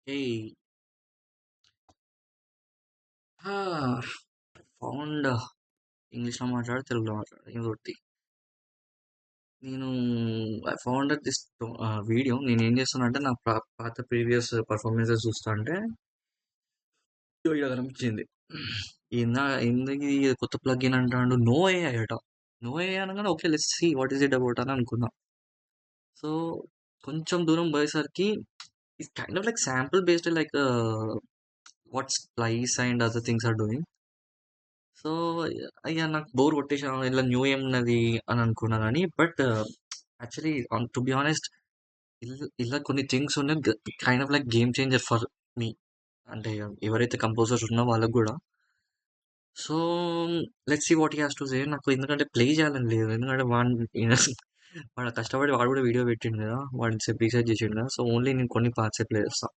Hey, found ఇంగ్లీష్లో మాట్లాడు, తెలుగులో మాట్లాడు, ఏదో ఒకటి. నేను ఐ ఫౌండ్ దిస్ వీడియో. నేను ఏం చేస్తున్నా అంటే నా పాత ప్రీవియస్ పర్ఫార్మెన్సెస్ చూస్తా అంటే ఇలా కనిపించింది. ఇందుకు కొత్త ప్లగ్ఇన్ అంటాడు, నో ఏ అట. నో ఏ అనగానే okay, let's see what is it about అని అనుకున్నా. సో కొంచెం దూరం పోయేసరికి it's kind of like sample based, like what splice and other things are doing. So అయ్యా నాకు బోర్ కొట్టేసాను, ఇలా న్యూ ఏమున్నది అని అనుకున్నా కానీ but actually to be honest, ఇలా కొన్ని థింగ్స్ ఉన్నాయి kind of like game changer for me. అంటే ఎవరైతే కంపోజర్స్ ఉన్నారో వాళ్ళకు కూడా. So let's see what he has to say. నాకు ఎందుకంటే ప్లే చేయాలని లేదు, ఎందుకంటే వాడు కష్టపడి వాడు కూడా వీడియో పెట్టిండు కదా, వాడిని సేపు రీసెర్చ్ చేసిండు కదా. సో ఓన్లీ నేను కొన్ని పార్ట్స్ ప్లే చేస్తాను.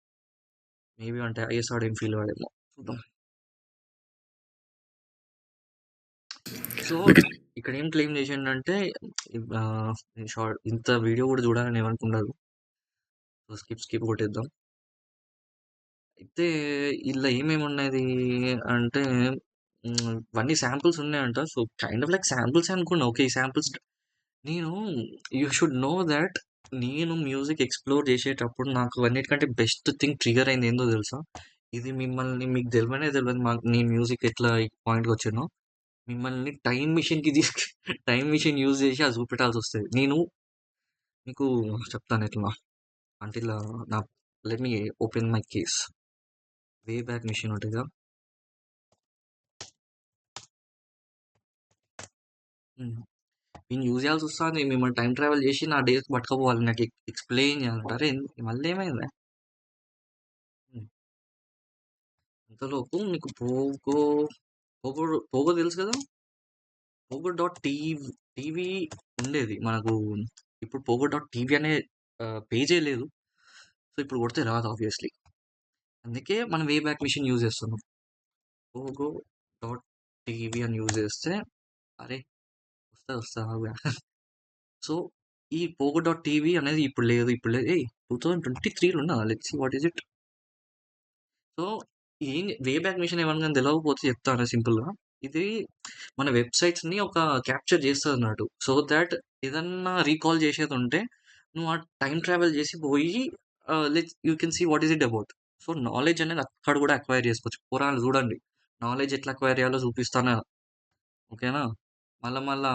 మేబీ అంటే ఐఎస్ వాడు ఏం ఫీల్ వాడేమో చూద్దాం. సో Because ఇక్కడ ఏం క్లెయిమ్ చేసిండంటే, షార్ట్ ఇంత వీడియో కూడా చూడాలని ఏమనుకుండదు. So skip కొట్టేద్దాం. అయితే ఇలా ఏమేమి ఉన్నది అంటే ఇవన్నీ శాంపుల్స్ ఉన్నాయంట. So kind of like samples అనుకున్నా. ఓకే, ఈ శాంపుల్స్ నేను యూ షుడ్ నో దాట్ నేను మ్యూజిక్ ఎక్స్ప్లోర్ చేసేటప్పుడు నాకు అన్నిటికంటే బెస్ట్ థింగ్ ట్రిగర్ అయింది ఏందో తెలుసా? ఇది మిమ్మల్ని మీకు తెలియదు మాకు నేను మ్యూజిక్ ఎట్లా ఈ పాయింట్కి వచ్చానో. మిమ్మల్ని టైం మిషన్ కి టైం మిషన్ యూజ్ చేసి అది చూపెట్టాల్సి వస్తుంది. నేను మీకు చెప్తాను ఎట్లా అంటే, ఇలా నా let me open my case. Way back Machine ఉంటుంది కదా. నేను యూజ్ చేయాల్సి వస్తుంది. మిమ్మల్ని టైం ట్రావెల్ చేసి నా డేస్ పట్టుకపోవాలి, నాకు ఎక్స్ప్లెయిన్ చేయాలంటారే. మళ్ళీ ఏమైంది అంతలోపు మీకు పోగో తెలుసు కదా. పోగో డాట్ టీవీ ఉండేది మనకు. ఇప్పుడు పోగో డాట్ టీవీ అనే పేజే లేదు. సో ఇప్పుడు కొడితే రాదు ఆబ్వియస్లీ. అందుకే మనం వే బ్యాక్ మిషన్ యూజ్ చేస్తున్నాం. పోగో డాట్ టీవీ అని యూజ్ చేస్తే అరే వస్తా. సో ఈ పోగో డాట్ టీవీ అనేది ఇప్పుడు లేదు. 2023లో ఉన్నదా? Let's see what is it. So ఏం వే బ్యాక్ మిషన్ ఏమన్నా తెలియకపోతే చెప్తాను సింపుల్గా. ఇది మన వెబ్సైట్స్ని ఒక క్యాప్చర్ చేస్తుంది అన్నట్టు. సో దాట్ ఏదన్నా రీకాల్ చేసేది ఉంటే నువ్వు ఆ టైం ట్రావెల్ చేసి పోయి let's you can see what is it about. So knowledge అనేది అక్కడ కూడా అక్వైర్ చేసుకోవచ్చు. పురాణాలు చూడండి, నాలెడ్జ్ ఎట్లా అక్వైర్ చేయాలో చూపిస్తాను. ఓకేనా? మళ్ళా మళ్ళా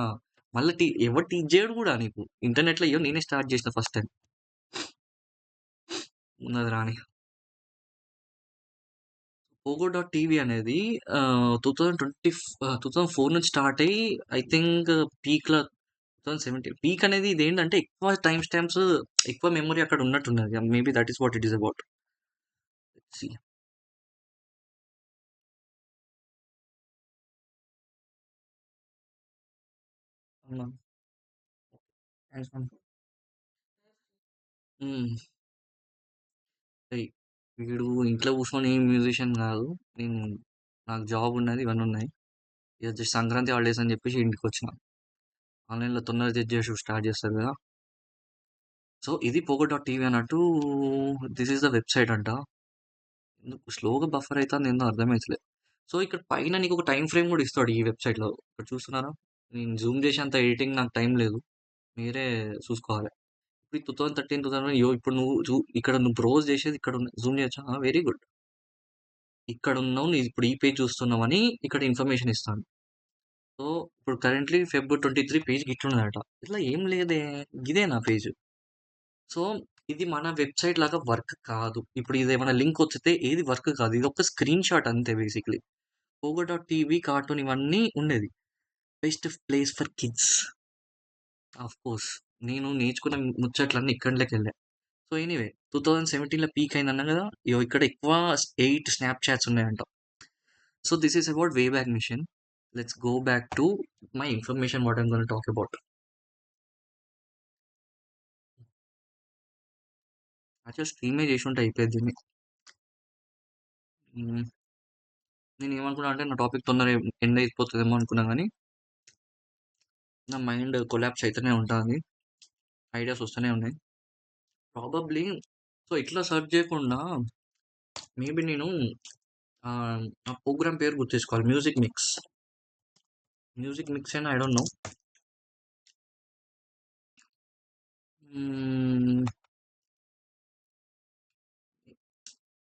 మళ్ళీ ఎవరు టీచ్ చేయడు కూడా నీకు. ఇంటర్నెట్లో అయ్యో నేనే స్టార్ట్ చేసిన ఫస్ట్ టైం ఉన్నది రాని. పోగో డాట్ టీవీ అనేది 2004 నుంచి స్టార్ట్ అయ్యి ఐ థింక్ పీక్లో 2017. పీక్ అనేది ఇది ఏంటంటే ఎక్కువ టైం స్టాంప్స్, ఎక్కువ మెమరీ అక్కడ ఉన్నట్టున్నది. Maybe that is what it is about. వీడు ఇంట్లో కూర్చొని మ్యూజిషియన్ కాదు. నేను నాకు జాబ్ ఉన్నది, ఇవన్నీ ఉన్నాయి. ఇక జస్ట్ సంక్రాంతి హాలిడేస్ అని చెప్పేసి ఇంటికి వచ్చిన. ఆన్లైన్లో తొందరగా చేసి స్టార్ట్ చేస్తారు కదా. సో ఇది పోగో డాట్ టీవీ అన్నట్టు. దిస్ ఈస్ ద వెబ్సైట్ అంట. ఎందుకు స్లోగా బఫర్ అవుతుంది ఏందో అర్థమవుతలేదు. సో ఇక్కడ పైన నీకు ఒక టైం ఫ్రేమ్ కూడా ఇస్తాడు ఈ వెబ్సైట్లో. ఇక్కడ చూస్తున్నారా? నేను జూమ్ చేసేంత ఎడిటింగ్ నాకు టైం లేదు, మీరే చూసుకోవాలి. ఇప్పుడు 2013 ఇప్పుడు నువ్వు ఇక్కడ నువ్వు బ్రౌజ్ చేసేది ఇక్కడ జూమ్ చేయొచ్చా? Very good. ఇక్కడ ఉన్నావు, నీ ఇప్పుడు ఈ పేజ్ చూస్తున్నావని ఇక్కడ ఇన్ఫర్మేషన్ ఇస్తాను. సో ఇప్పుడు కరెంట్లీ Feb 23 పేజ్ గిట్లున్నదట. ఇట్లా ఏం లేదే, ఇదే నా పేజ్. సో ఇది మన వెబ్సైట్ లాగా వర్క్ కాదు. ఇప్పుడు ఇది ఏమైనా లింక్ వచ్చితే ఏది వర్క్ కాదు. ఇది ఒక స్క్రీన్ షాట్ అంతే basically. Pogo dot TV cartoon ఇవన్నీ ఉండేది. Best place for kids. Of course నేను నేర్చుకున్న ముచ్చట్లన్నీ ఇక్కడికి వెళ్ళాయి. సో ఎనీవే 2017లో పీక్ అయిందన్నా కదా. ఇక్కడ ఎక్కువ 8 స్నాప్ చాట్స్ ఉన్నాయంట. So this is about way back machine. Let's go back to my information what I'm gonna talk about. Actual స్ట్రీమే చేసి ఉంటే అయిపోయింది దీన్ని. నేను ఏమనుకున్నా అంటే నా టాపిక్ తొందరగా ఎండ్ అయిపోతుందేమో అనుకున్నా కానీ నా మైండ్ కొలాప్స్ అయితేనే ఉంటుంది. ఐడియాస్ వస్తూనే ఉన్నాయి ప్రాబబ్లీ. సో ఇట్లా సెర్చ్ చేయకుండా మేబీ నేను ఆ ప్రోగ్రామ్ పేరు గుర్తేసుకోవాలి. Music mix. మ్యూజిక్ మిక్స్ అయినా I don't know.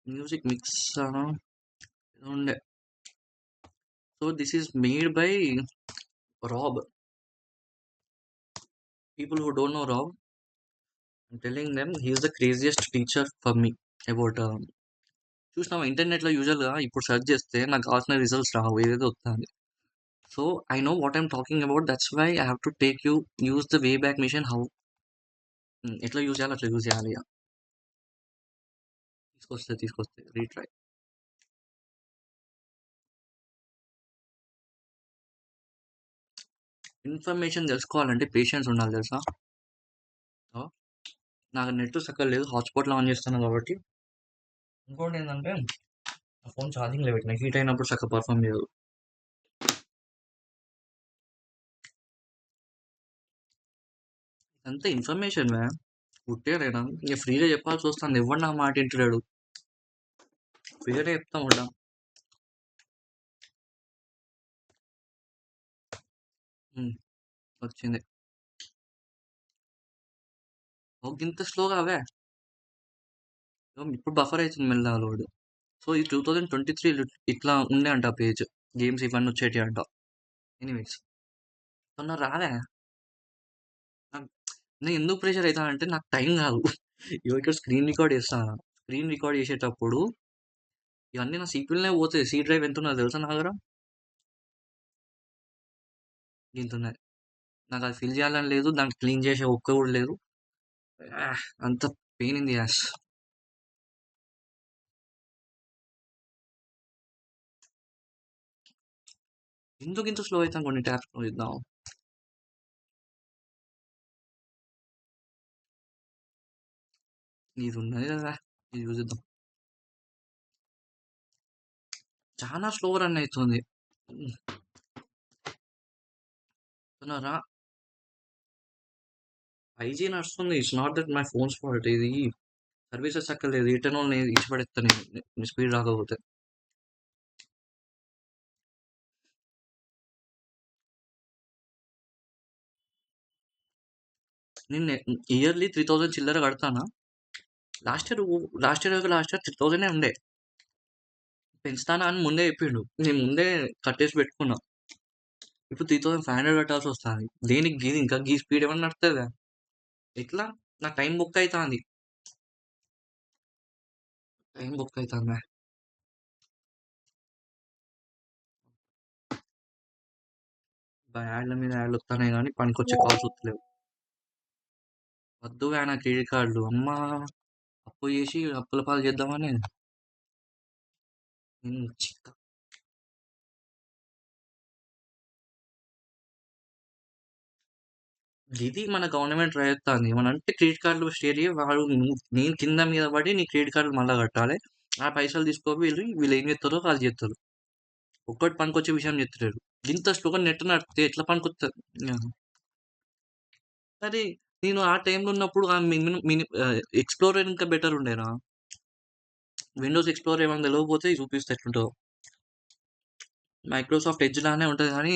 Music mix ఉండే. So this is made by Rob. People who don't know Rob, I'm telling them he is the craziest teacher for me about చూసినావా ఇంటర్నెట్లో యూజువల్గా ఇప్పుడు search చేస్తే నాకు కావాల్సిన results రావు, ఏదేదో వస్తుంది. So I know what I'm talking about. That's why I have to take you use the way back Machine. How ఎట్లా యూజ్ చేయాలి అట్లా యూజ్ చేయాలి. తీసుకొస్తే రీట్రై. ఇన్ఫర్మేషన్ తెలుసుకోవాలంటే పేషెన్స్ ఉండాలి తెలుసా. సో, నాకు నెట్ సక్కగా లేదు, హాట్స్పాట్లో ఆన్ చేస్తాను కాబట్టి. ఇంకోటి ఏంటంటే ఆ ఫోన్ ఛార్జింగ్లో పెట్టిన, హీట్ అయినప్పుడు చక్కగా పర్ఫామ్ చేయదు. అంతే ఇన్ఫర్మేషన్ పుట్టేరేనా ఇక ఫ్రీగా చెప్పాల్సి వస్తుంది. ఎవరు నా మాట వింటున్నాడు. ఫ్రీగా చెప్తాం ఉంటా. వచ్చింది. ఒక ఇంత స్లోగా అవే ఇప్పుడు బఫర్ అవుతుంది మెల్లగా లోడ్. సో ఈ 2023 ఇట్లా ఉండే అంట పేజ్. గేమ్స్ ఇవన్నీ వచ్చేటి అంట. ఎనీవేస్ మొన్న రాలే. నేను ఎందుకు ప్రెషర్ అవుతా అంటే నాకు టైం కాదు. ఇక్కడ స్క్రీన్ రికార్డ్ చేస్తాను. స్క్రీన్ రికార్డ్ చేసేటప్పుడు ఇవన్నీ నా సిపియూలోనే పోతాయి. సి డ్రైవ్ ఎంత ఉన్నది తెలుసా నా దగ్గర. ఇంత ఉన్నది. నాకు అది ఫిల్ చేయాలని లేదు, దాన్ని క్లీన్ చేసే ఒక్క కూడా లేదు. అంత పెయిన్ ఇన్ ది యాస్. ఎందుకు ఇంత స్లో అవుతాం కొన్ని ట్యాప్స్ ఇద్దాం. ఇది ఉన్నది కదా, ఇది చూసిద్దాం. చాలా స్లో రన్ అవుతుంది. రా 5G నడుస్తుంది. It's not that my phones fault. ఇది సర్వీసెస్ అక్కర్లేదు. రిటర్న్ వాళ్ళని ఇచ్చిపడేస్తాను నేను స్పీడ్ రాకపోతే. నేను ఇయర్లీ 3000 చిల్లర కడతానా. లాస్ట్ ఇయర్ 3000 ఉండే. పెంచుతానా అని ముందే చెప్పిండు. నేను ముందే కట్టేసి పెట్టుకున్నా. ఇప్పుడు 3500 కట్టాల్సి వస్తుంది. దేనికి గీది ఇంకా గీ స్పీడ్ ఏమన్నా నడుతుందా. ఎట్లా నా టైం బుక్ అవుతుంది. టైం బుక్ అవుతుంది. యాడ్ల మీద యాడ్లు వస్తున్నాయి కానీ పనికొచ్చే కాల్స్ వస్తలేవు. వద్దు నా క్రెడిట్ కార్డులు. అమ్మా అప్పు చేసి అప్పుల పాలు చేద్దామని చిక్క. ఇది మన గవర్నమెంట్ ట్రై చేస్తుంది. ఏమనంటే క్రెడిట్ కార్డులు షేర్ చేయి, వాడు నేను కింద మీద పడి నీ క్రెడిట్ కార్డులు మళ్ళీ కట్టాలి. ఆ పైసలు తీసుకోవి వీళ్ళు ఏం చేస్తారో వాళ్ళు చేస్తారు. ఒక్కటి పనికొచ్చే విషయం చెప్తారు. ఇంత స్లోగా నెట్ నడితే ఎట్లా పనికొస్తారు. సరే నేను ఆ టైంలో ఉన్నప్పుడు ఆ ఎక్స్ప్లోరర్ ఇంకా బెటర్ ఉండేనా. విండోస్ ఎక్స్ప్లోరర్ ఏమైనా తెలియకపోతే చూపిస్తే ఎట్లుంటుందో. మైక్రోసాఫ్ట్ ఎడ్జ్ లానే ఉంటుంది కానీ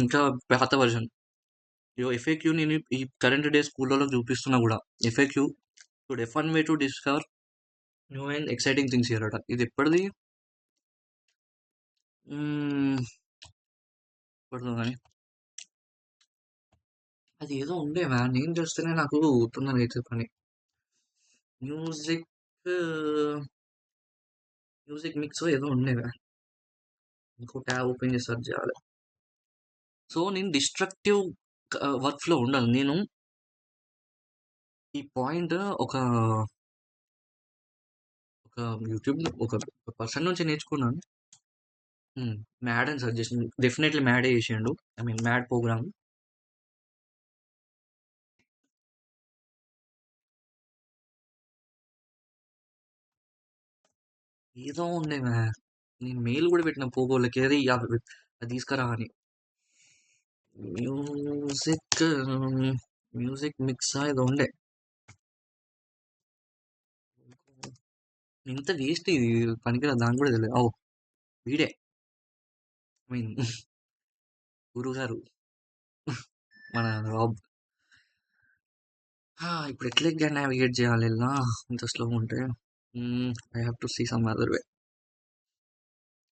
ఇంకా పాత వర్షన్. ఎఫ్ఏక్యూ నేను ఈ కరెంట్ డే స్కూల్లో చూపిస్తున్నా కూడా. FAQ fun way to discover new and exciting things here అట. ఇది ఎప్పటిది ఎప్పటిదో కానీ అది ఏదో ఉండే నేను చూస్తేనే నాకు గుర్తున్నది అయితే పని. మ్యూజిక్ మ్యూజిక్ మిక్స్ ఏదో ఉండేవా. ఇంకో ట్యాబ్ ఓపెన్ చేసి సర్చ్ చేయాలి. సో నేను డిస్ట్రక్టివ్ వర్క్ ఫ్లో ఉండదు. నేను ఈ పాయింట్ ఒక ఒక యూట్యూబ్ ఒక పర్సన్ నుంచి నేర్చుకున్నాను. మ్యాడ్ అని సజెస్ట్ డెఫినెట్లీ మ్యాడే చేసిండు. I mean mad program. ఏదో ఉండే నేను మెయిల్ కూడా పెట్టిన పోగోళ్ళకి అది అది తీసుకురా అని. మ్యూజిక్ మ్యూజిక్ మిక్స్ ఏదో ఉండే. ఇంత వేస్ట్ ఇది పనికిరాదు దానికి కూడా తెలియదు. ఓ వీడే ఐ మీన్ గురుగారు మన రాబ్. ఇప్పుడు ఎట్లా నావిగేట్ చేయాలి ఇలా ఇంత స్లో ఉంటే? I have to see some other way.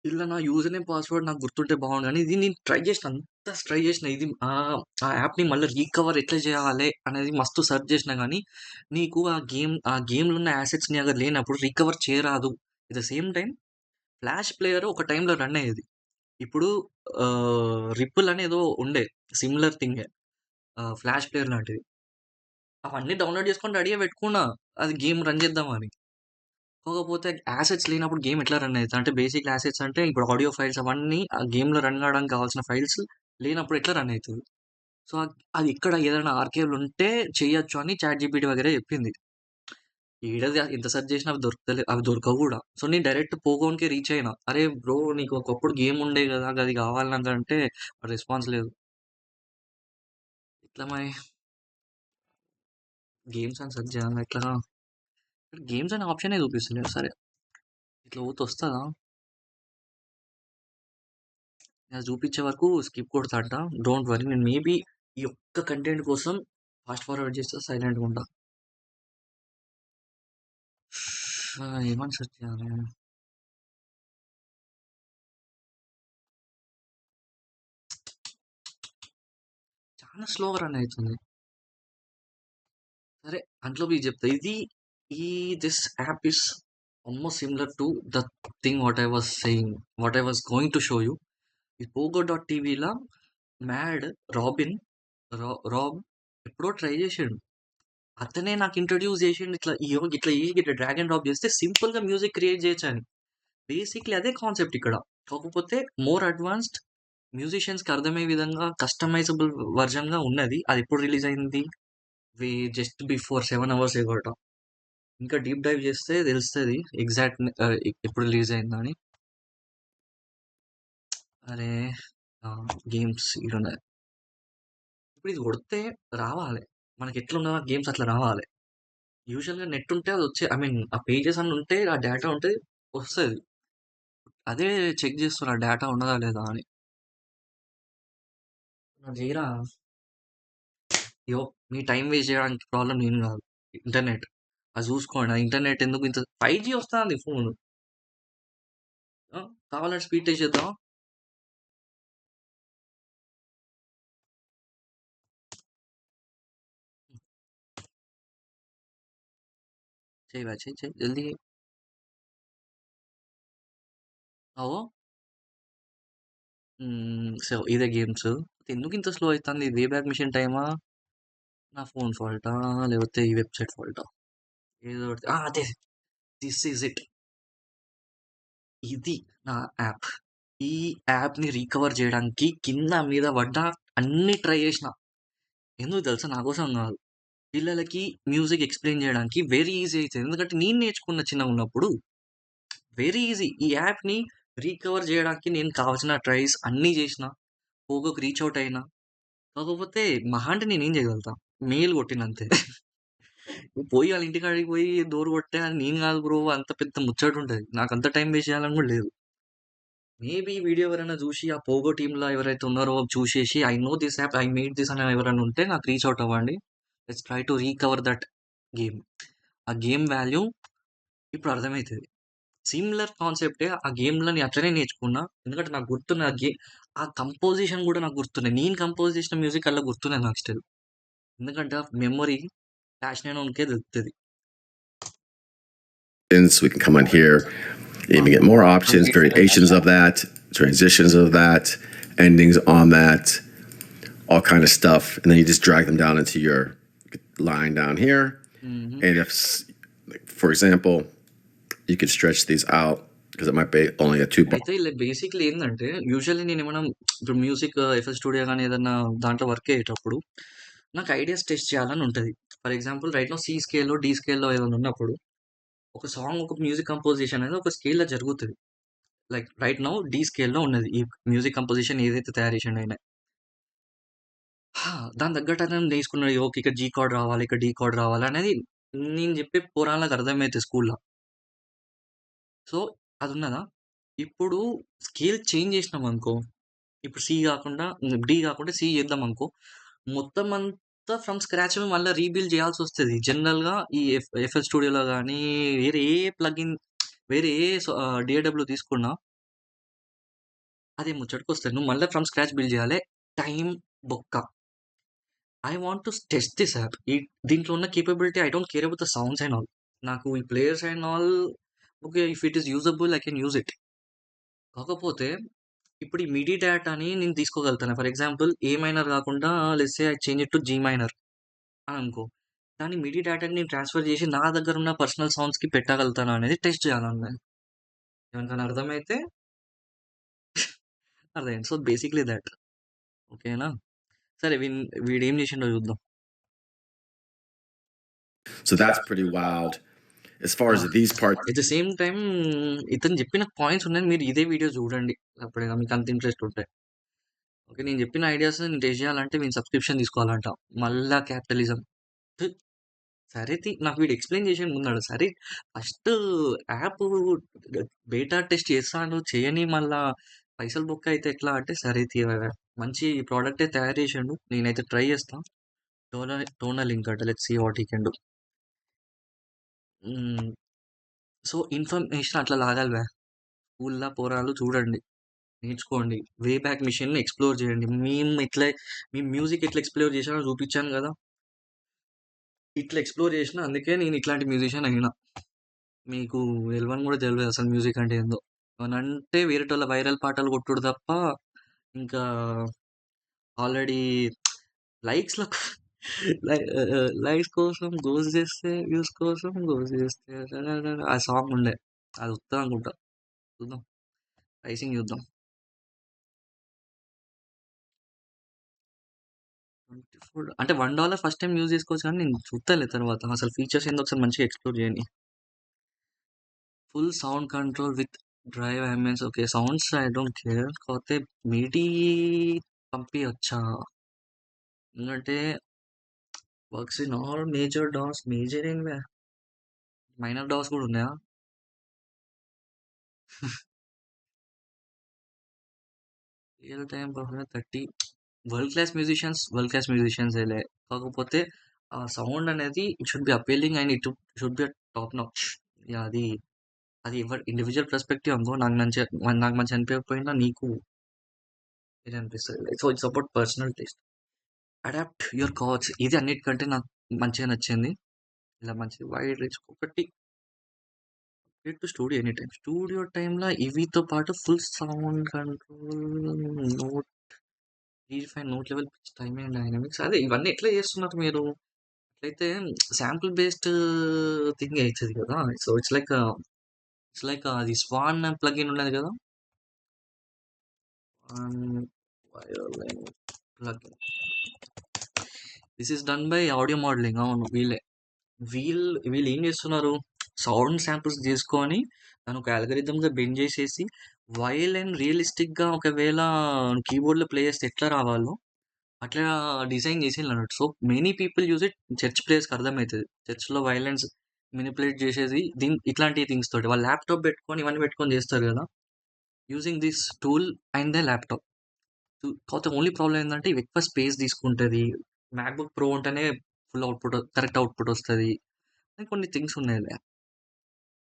ఇలా నా యూజర్ నేమ్ పాస్వర్డ్ నాకు గుర్తుంటే బాగుండు కానీ ఇది నేను ట్రై చేసిన, అంత ట్రై చేసిన ఇది ఆ యాప్ని మళ్ళీ రీకవర్ ఎట్లా చేయాలి అనేది మస్తు సెర్చ్ చేసిన కానీ నీకు ఆ గేమ్లో ఉన్న యాసెట్స్ని అगर లేనప్పుడు రికవర్ చేయరాదు. At the same time flash player ఒక టైంలో రన్ అయ్యేది. ఇప్పుడు రిప్పుల్ అనేదో ఉండే సిమిలర్ థింగ్, ఫ్లాష్ ప్లేయర్ లాంటిది. అవన్నీ డౌన్లోడ్ చేసుకొని రెడీగా పెట్టుకున్నా అది గేమ్ రన్ చేద్దామని. కాకపోతే యాసెట్స్ లేనప్పుడు గేమ్ ఎట్లా రన్ అవుతుంది అంటే, బేసిక్ యాసెట్స్ అంటే ఇప్పుడు ఆడియో ఫైల్స్ అవన్నీ ఆ గేమ్లో రన్ కావడానికి కావాల్సిన ఫైల్స్ లేనప్పుడు ఎట్లా రన్ అవుతుంది. సో అది ఇక్కడ ఏదైనా ఆర్కేవ్లు ఉంటే చేయొచ్చు అని చాట్ జీపీటీ వగేరే చెప్పింది. ఈడది ఎంత సెర్చ్ చేసినా అవి దొరుకుతలే, అవి దొరకవు కూడా. సో నేను డైరెక్ట్ పోగోన్కే రీచ్ అయినా, అరే బ్రో నీకు ఒకప్పుడు గేమ్ ఉండే కదా అది కావాలి నాకు అంటే రెస్పాన్స్ లేదు. ఇట్లా మరి గేమ్స్ అని సెర్చ్ చేయాలి ఎట్లా? గేమ్స్ అనే ఆప్షనే చూపిస్తలేదు. సరే ఇట్లా పోతే వస్తుందా? అది చూపించే వరకు స్కిప్ కొడతా అంట. డోంట్ వరీ, నేను మేబీ ఈ ఒక్క కంటెంట్ కోసం ఫాస్ట్ ఫార్వర్డ్ చేస్తే సైలెంట్గా ఉంటా. ఏమని సెర్చ్ చేయాలి? చాలా స్లోగా రన్ అవుతుంది. సరే అంట్లో పోయి చెప్తా. ఈ this app is almost similar to the thing what I was saying, what I was going to show you. ఈ పోగో డాట్ టీవీలో మ్యాడ్ రాబిన్ రాబ్ ఎప్పుడో ట్రై చేసాడు. అతనే నాకు ఇంట్రడ్యూస్ చేసిండు ఇట్లా ఇట్లా ఇట్లా డ్రాగ్ అండ్ డ్రాప్ చేస్తే సింపుల్ గా మ్యూజిక్ క్రియేట్ చేయొచ్చు అని. బేసిక్లీ అదే కాన్సెప్ట్ ఇక్కడ. కాకపోతే మోర్ అడ్వాన్స్డ్, మ్యూజిషియన్స్కి అర్థమయ్యే విధంగా కస్టమైజబుల్ వర్జన్గా ఉన్నది. అది ఎప్పుడు రిలీజ్ అయింది? Just before 7 hours ఎగోట. ఇంకా డీప్ డైవ్ చేస్తే తెలుస్తుంది ఎగ్జాక్ట్ ఎప్పుడు రిలీజ్ అయిందని. అరే గేమ్స్ ఇడున్నాయి. ఇప్పుడు ఇది కొడితే రావాలి మనకి, ఎట్లా ఉన్నదో గేమ్స్ అట్లా రావాలి. యూజువల్గా నెట్ ఉంటే అది వచ్చే, ఐ మీన్ ఆ పేజెస్ అన్ని ఉంటే ఆ డేటా ఉంటే వస్తుంది. అదే చెక్ చేస్తున్నా డేటా ఉన్నదా లేదా అని. చేయరా యో, మీ టైం వేస్ట్ చేయడానికి ప్రాబ్లం నేను కాదు, ఇంటర్నెట్. అది చూసుకోండి, ఆ ఇంటర్నెట్ ఎందుకు ఇంత 5G వస్తుంది ఫోన్. కావాలంటే స్పీడ్ టెస్ట్ చేద్దాం. చేయి బ్యా, చేయి జల్దీ. అవో సో ఇదే గేమ్స్. ఎందుకు ఇంత స్లో అవుతుంది? వే బ్యాక్ మిషన్ టైమా, నా ఫోన్ ఫాల్టా, లేకపోతే ఈ వెబ్సైట్ ఫాల్టా? ఏదో ఒకటి. అదే, దిస్ ఈజ్ ఇట్. ఇది నా యాప్. ఈ యాప్ని రీకవర్ చేయడానికి కింద మీద పడ్డ అన్ని ట్రై చేసిన. ఎందుకు తెలుసా? నా కోసం కాదు, పిల్లలకి మ్యూజిక్ ఎక్స్ప్లెయిన్ చేయడానికి వెరీ ఈజీ అవుతుంది. ఎందుకంటే నేను నేర్చుకున్న చిన్నగా ఉన్నప్పుడు వెరీ ఈజీ. ఈ యాప్ని రీకవర్ చేయడానికి నేను కావాల్సిన ట్రైస్ అన్నీ చేసిన, పోగోకి రీచ్ అవుట్ అయినా. కాకపోతే మహా అంటే నేనేం చేయగలుగుతా, మెయిల్ కొట్టినంతే. పోయి వాళ్ళ ఇంటికాడికి పోయి డోర్ కొట్టే అది నేను కాదు బ్రో, అంత పెద్ద ముచ్చట ఉంటుంది. నాకు అంత టైం వేస్ట్ చేయాలని కూడా లేదు. మేబీ వీడియో ఎవరైనా చూసి ఆ పోగో టీంలో ఎవరైతే ఉన్నారో చూసేసి I know this app, I made this అని ఎవరైనా ఉంటే నాకు రీచ్ అవుట్ అవ్వండి. Let's try to recover that game. ఆ గేమ్ వాల్యూ ఇప్పుడు అర్థమవుతుంది. సిమిలర్ కాన్సెప్టే ఆ గేమ్లో నేను అట్లనే నేర్చుకున్నా. ఎందుకంటే నాకు గుర్తున్న ఆ కంపోజిషన్ కూడా నాకు గుర్తున్నాయి. నేను కంపోజ్ చేసిన మ్యూజిక్ అలా గుర్తున్నాయి నాకు స్టిల్. ఎందుకంటే మెమొరీ ప్యాషన్ అయిన ఉనికే తెలుస్తుంది. We can come in here, even get more options, variations of that, transitions of that, endings on that, all kind of stuff. And then you just drag them down into your line down here. And if, for example, you could stretch these out because it might be only a 2 bar. అయితే ఇలా basically ఏంటంటే, usually నేను ఏమైనా ఇప్పుడు music FL studio కానీ ఏదన్నా దాంట్లో work అయ్యేటప్పుడు నాకు ఐడియాస్ టెస్ట్ చేయాలని ఉంటుంది. For example right now C స్కేల్లో, డి స్కేల్లో ఏదైనా ఉన్నప్పుడు ఒక సాంగ్, ఒక మ్యూజిక్ కంపోజిషన్ అనేది ఒక స్కేల్లో జరుగుతుంది. లైక్ రైట్ నౌ డి స్కేల్లో ఉన్నది ఈ మ్యూజిక్ కంపోజిషన్ ఏదైతే తయారు చేసిండు అయినా. దాని తగ్గట్టు అతను నేర్చుకున్నాడు. ఓకే ఇక్కడ జీ కార్డ్ రావాలి, ఇక్కడ డి కార్డ్ రావాలి అనేది నేను చెప్పే పురాణాలకు అర్థమవుతుంది స్కూల్లో. సో, అదున్నదా? ఇప్పుడు స్కేల్ చేంజ్ చేసినామనుకో, ఇప్పుడు సి గాకుండా డి గాకుండా సి చేద్దామనుకో, మొత్తం అంతా ఫ్రమ్ స్క్రాచ్ మళ్ళా రీబిల్డ్ చేయాల్సొస్తది. జనరల్‌గా ఈ ఎఫ్ఎల్ స్టూడియోలో గానీ, వేరే ఏ ప్లగిన్ వేరే ఏ డీఏడబ్ల్యూ తీసుకున్నా అదే ముచ్చటకొస్తది. నువ్వు మళ్ళా ఫ్రమ్ స్క్రాచ్ బిల్డ్ చేయాలే. టైం బొక్క. I want to test this app. దీంట్లో ఉన్న capability I don't care about the sounds and all. నాకు ఈ players and all okay. If it is usable I can use it. కాకపోతే ఇప్పుడు ఈ MIDI డేటాని నేను తీసుకోగలుగుతాను. ఫర్ ఎగ్జాంపుల్ ఏ మైనర్ కాకుండా let's say I change it to G minor అని అనుకో. కానీ మిడీ డేటాని నేను ట్రాన్స్‌ఫర్ చేసి నా దగ్గర ఉన్న పర్సనల్ సౌండ్స్‌కి పెట్టగలుగుతానా అనేది టెస్ట్ చేయాలన్నది. ఎవరికైనా అర్థమైతే అర్థమైంది. So, basically that. ఓకేనా? సరే వీడేం చేసిండో చూద్దాం. So that's pretty wild. As far as these parts, at the same time ఇతను చెప్పిన పాయింట్స్ ఉన్నాయి. మీరు ఇదే వీడియో చూడండి ఎప్పుడైనా మీకు అంత ఇంట్రెస్ట్ ఉంటే. ఓకే. నేను చెప్పిన ఐడియాస్ నేను టెస్ట్ చేయాలంటే నేను సబ్స్క్రిప్షన్ తీసుకోవాలంట. మళ్ళా క్యాపిటలిజం. సరే నాకు వీడు ఎక్స్‌ప్లెయిన్ చేసిండు ముందడ. సరే ఫస్ట్ యాప్ బీటా టెస్ట్ చేస్తాను. చేయని మళ్ళా పైసలు బొక్క అయితే ఎట్లా అంటే సరే మంచి ప్రొడక్టే తయారు చేసిండు. నేనైతే ట్రై చేస్తా. టోనల్ లింక్ అట. Let's see what he can do. So, information అట్లా లాగాలి బే. స్కూల్‌ల పోరాలు చూడండి. నేర్చుకోండి. వే బ్యాక్ మిషన్‌ని ఎక్స్‌ప్లోర్ చేయండి. మేము మ్యూజిక్ ఎట్లా ఎక్స్‌ప్లోర్ చేశానో చూపించాను కదా! ఇట్లా ఎక్స్‌ప్లోర్ చేసిన అందుకే నేను ఇట్లాంటి మ్యూజిషియన్ అయినా. మీకు తెలవని కూడా తెలవదు అసలు మ్యూజిక్ అంటే ఏందో. ఏమనంటే వేరేటోళ్ళ వైరల్ పాటలు కొట్టుడు తప్ప ఇంకా ఆల్రెడీ లైక్స్‌ల లైక్స్ కోసం గోస్ చేస్తే వ్యూస్ కోసం గోస్ చేస్తే ఆ సాంగ్ ఉండే. అది వస్తది అనుకుంటా. చూద్దాం. ప్రైసింగ్ చూద్దాం. 24 అంటే $1 ఫస్ట్ టైమ్ యూజ్ చేసుకోవచ్చు కానీ నేను చూస్తాలే తర్వాత. అసలు ఫీచర్స్ ఏందో ఒకసారి మంచిగా ఎక్స్‌ప్లోర్ చేయని. Full sound control with drive ambience. Okay. Sounds I don't care. కాకపోతే మీడీ పంపియొచ్చా? ఎందుకంటే works in all major DAWs. Major ఏం బే? మైనర్ డాస్ కూడా ఉన్నాయా? Real time performance 30 world class మ్యూజిషియన్సేలే. కాకపోతే ఆ సౌండ్ అనేది it should be appealing and it should be top notch. Yeah! అది ఎవరి ఇండివిడ్యువల్ పర్స్పెక్టివ్ అనుకో. నాకు మంచిగా అనిపియకపోయినా నీకు ఇది అనిపిస్తది. So, it's about personal taste. Adapt your chords. ఇది అన్నిటికంటే నాకు మంచిగా నచ్చింది. ఇలా మంచి వైడ్ రేంజ్ ఒకటి to studio any time. Studio టైమ్‌లో ఇవితో పాటు full sound control, note redefine, note level, pitch, timing and dynamics. అదే ఇవన్నీ ఎట్లా చేస్తున్నారు మీరు? అట్లయితే శాంపుల్ బేస్డ్ థింగ్ అయితది కదా! సో, ఇట్స్ లైక్ అది స్వాన్ ప్లగిన్ ఉన్నది కదా! Violin plugin. This is done by audio modeling. అవును వీళ్ళే. వీళ్ళు ఏం చేస్తున్నారు? సౌండ్ శాంపుల్స్ తీసుకొని దాన్ని ఒక అల్గారిథమ్‌గా బెండ్ చేసేసి వైల్ అండ్ రియలిస్టిక్‌గా ఒకవేళ కీబోర్డ్‌లో ప్లే చేస్తే ఎట్లా రావాలో అట్లా డిజైన్ చేసిండ్రన్నట్టు. So, many people use it. Church ప్లేయర్స్‌కి అర్థమైతది. చర్చ్‌లో వయలెన్స్ మానిప్యులేట్ చేసేది ఇట్లాంటి థింగ్స్ తోటి. వాళ్ళు ల్యాప్‌టాప్ పెట్టుకొని ఇవన్నీ పెట్టుకొని చేస్తారు కదా! Using this tool and the laptop. కాకపోతే ఓన్లీ ప్రాబ్లమ్ ఏందంటే ఇవి ఎక్కువ స్పేస్ తీసుకుంటది. మ్యాక్‌బుక్ ప్రో ఉంటేనే కరెక్ట్ అవుట్‌పుట్ వస్తది. అని కొన్ని థింగ్స్ ఉన్నాయిలే.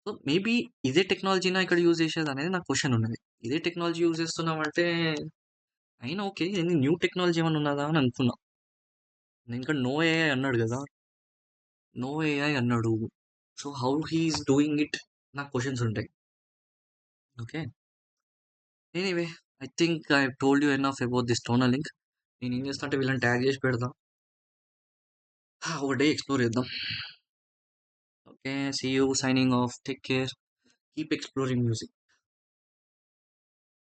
సో, మేబీ ఇదే టెక్నాలజీనా ఇక్కడ యూజ్ చేసేదనేది నాకు క్వెషన్ ఉన్నది. ఇదే టెక్నాలజీ యూజ్ చేస్తున్నామంటే అయినా ఓకే. న్యూ టెక్నాలజీ ఏమన్నా ఉన్నదా అని అనుకున్నా. ఇంకా నో ఏఐ అన్నాడు కదా! నో ఏఐ అన్నాడు. So, how he is doing it నాకు క్వెషన్స్ ఉంటాయి. Okay. Anyway I think I have told you enough about this tonal link. నేనేం చేస్తా అంటే వీళ్ళని ట్యాగ్ చేసి పెడతా. ఒక డే ఎక్స్‌ప్లోర్ చేద్దాం. Okay. See you. Signing off. Take care. Keep exploring music.